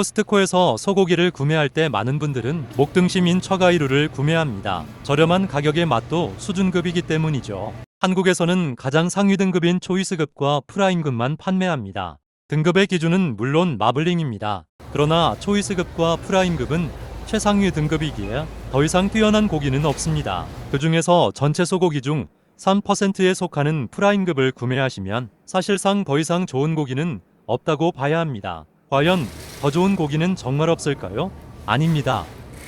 코스트코에서 소고기를 구매할 때 많은 분들은 목등심인 처가이루를 구매합니다. 저렴한 가격의 맛도 수준급이기 때문이죠. 한국에서는 가장 상위 등급인 초이스급과 프라임급만 판매합니다. 등급의 기준은 물론 마블링입니다. 그러나 초이스급과 프라임급은 최상위 등급이기에 더 이상 뛰어난 고기는 없습니다. 그 중에서 전체 소고기 중 3%에 속하는 프라임급을 구매하시면 사실상 더 이상 좋은 고기는 없다고 봐야 합니다. 과연 더 좋은 고기는 정말 없을까요? 아닙니다.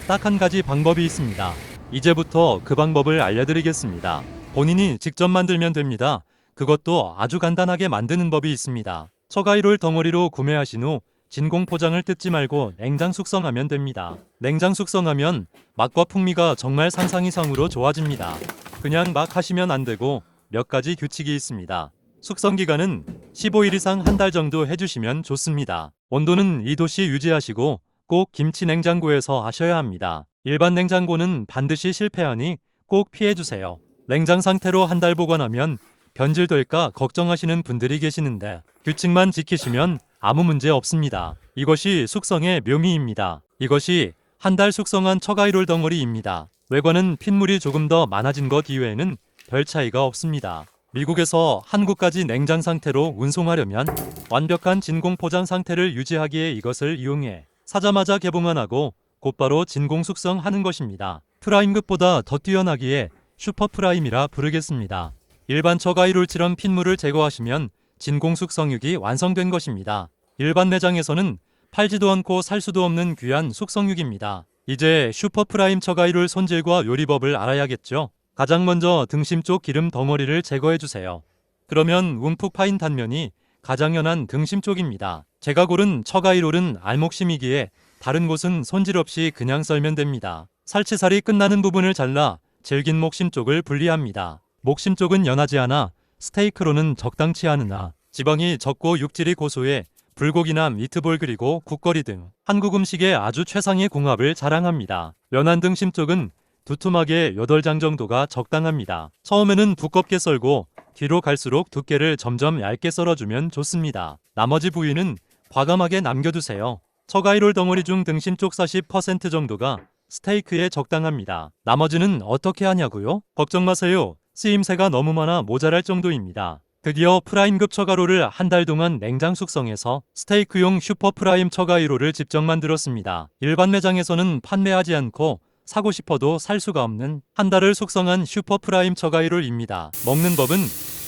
딱 한 가지 방법이 있습니다. 이제부터 그 방법을 알려드리겠습니다. 본인이 직접 만들면 됩니다. 그것도 아주 간단하게 만드는 법이 있습니다. 처가이롤 덩어리로 구매하신 후 진공 포장을 뜯지 말고 냉장 숙성하면 됩니다. 냉장 숙성하면 맛과 풍미가 정말 상상 이상으로 좋아집니다. 그냥 막 하시면 안 되고 몇 가지 규칙이 있습니다. 숙성 기간은 15일 이상 한 달 정도 해주시면 좋습니다. 온도는 2도씨 유지하시고 꼭 김치 냉장고에서 하셔야 합니다. 일반 냉장고는 반드시 실패하니 꼭 피해주세요. 냉장 상태로 한 달 보관하면 변질될까 걱정하시는 분들이 계시는데 규칙만 지키시면 아무 문제 없습니다. 이것이 숙성의 묘미입니다. 이것이 한 달 숙성한 처가이롤 덩어리입니다. 외관은 핏물이 조금 더 많아진 것 이외에는 별 차이가 없습니다. 미국에서 한국까지 냉장 상태로 운송하려면 완벽한 진공 포장 상태를 유지하기에 이것을 이용해 사자마자 개봉하고 곧바로 진공 숙성하는 것입니다. 프라임급보다 더 뛰어나기에 슈퍼 프라임이라 부르겠습니다. 일반 처가이롤처럼 핏물을 제거하시면 진공 숙성육이 완성된 것입니다. 일반 매장에서는 팔지도 않고 살 수도 없는 귀한 숙성육입니다. 이제 슈퍼 프라임 처가이롤 손질과 요리법을 알아야겠죠. 가장 먼저 등심 쪽 기름 덩어리를 제거해주세요. 그러면 움푹 파인 단면이 가장 연한 등심 쪽입니다. 제가 고른 처가이롤은 알목심이기에 다른 곳은 손질 없이 그냥 썰면 됩니다. 살치살이 끝나는 부분을 잘라 질긴 목심 쪽을 분리합니다. 목심 쪽은 연하지 않아 스테이크로는 적당치 않으나 지방이 적고 육질이 고소해 불고기나 미트볼 그리고 국거리 등 한국 음식의 아주 최상의 궁합을 자랑합니다. 연한 등심 쪽은 두툼하게 8장 정도가 적당합니다. 처음에는 두껍게 썰고 뒤로 갈수록 두께를 점점 얇게 썰어주면 좋습니다. 나머지 부위는 과감하게 남겨두세요. 처가이롤 덩어리 중 등심 쪽 40% 정도가 스테이크에 적당합니다. 나머지는 어떻게 하냐고요? 걱정 마세요. 쓰임새가 너무 많아 모자랄 정도입니다. 드디어 프라임급 처가이롤을 한 달 동안 냉장 숙성해서 스테이크용 슈퍼 프라임 처가이롤을 직접 만들었습니다. 일반 매장에서는 판매하지 않고 사고 싶어도 살 수가 없는 한 달을 숙성한 슈퍼 프라임 처가이롤입니다. 먹는 법은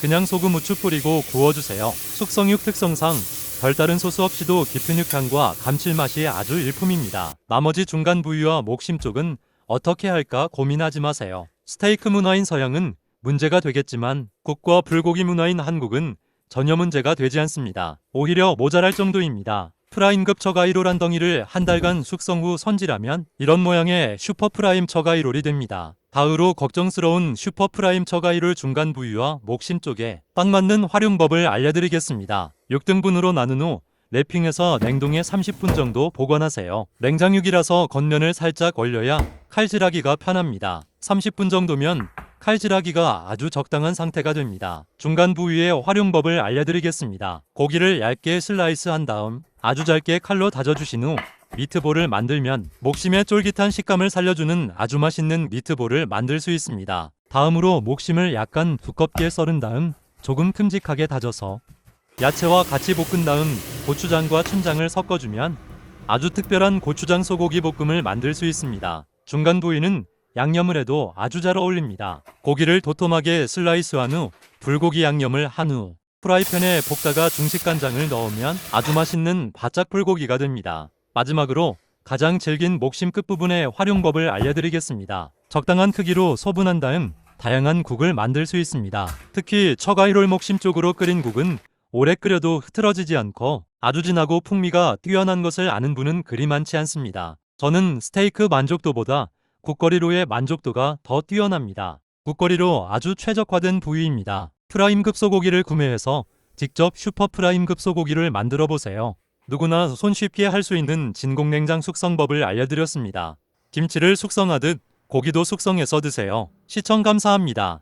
그냥 소금 후추 뿌리고 구워주세요. 숙성육 특성상 별다른 소스 없이도 깊은 육향과 감칠맛이 아주 일품입니다. 나머지 중간 부위와 목심 쪽은 어떻게 할까 고민하지 마세요. 스테이크 문화인 서양은 문제가 되겠지만 국과 불고기 문화인 한국은 전혀 문제가 되지 않습니다. 오히려 모자랄 정도입니다. 프라임급 처가이롤 한 덩이를 한 달간 숙성 후 손질하면 이런 모양의 슈퍼 프라임 처가이롤이 됩니다. 다으로 걱정스러운 슈퍼 프라임 처가이롤 중간 부위와 목심 쪽에 딱 맞는 활용법을 알려드리겠습니다. 6등분으로 나눈 후 랩핑해서 냉동에 30분 정도 보관하세요. 냉장육이라서 겉면을 살짝 얼려야 칼질하기가 편합니다. 30분 정도면 칼질하기가 아주 적당한 상태가 됩니다. 중간 부위의 활용법을 알려드리겠습니다. 고기를 얇게 슬라이스한 다음 아주 짧게 칼로 다져주신 후 미트볼을 만들면 목심의 쫄깃한 식감을 살려주는 아주 맛있는 미트볼을 만들 수 있습니다. 다음으로 목심을 약간 두껍게 썰은 다음 조금 큼직하게 다져서 야채와 같이 볶은 다음 고추장과 춘장을 섞어주면 아주 특별한 고추장 소고기 볶음을 만들 수 있습니다. 중간 부위는 양념을 해도 아주 잘 어울립니다. 고기를 도톰하게 슬라이스한 후 불고기 양념을 한 후 프라이팬에 볶다가 중식간장을 넣으면 아주 맛있는 바짝 불고기가 됩니다. 마지막으로 가장 질긴 목심 끝부분의 활용법을 알려드리겠습니다. 적당한 크기로 소분한 다음 다양한 국을 만들 수 있습니다. 특히 처가이롤 목심 쪽으로 끓인 국은 오래 끓여도 흐트러지지 않고 아주 진하고 풍미가 뛰어난 것을 아는 분은 그리 많지 않습니다. 저는 스테이크 만족도보다 국거리로의 만족도가 더 뛰어납니다. 국거리로 아주 최적화된 부위입니다. 프라임급 소고기를 구매해서 직접 슈퍼 프라임급 소고기를 만들어 보세요. 누구나 손쉽게 할 수 있는 진공냉장 숙성법을 알려드렸습니다. 김치를 숙성하듯 고기도 숙성해서 드세요. 시청 감사합니다.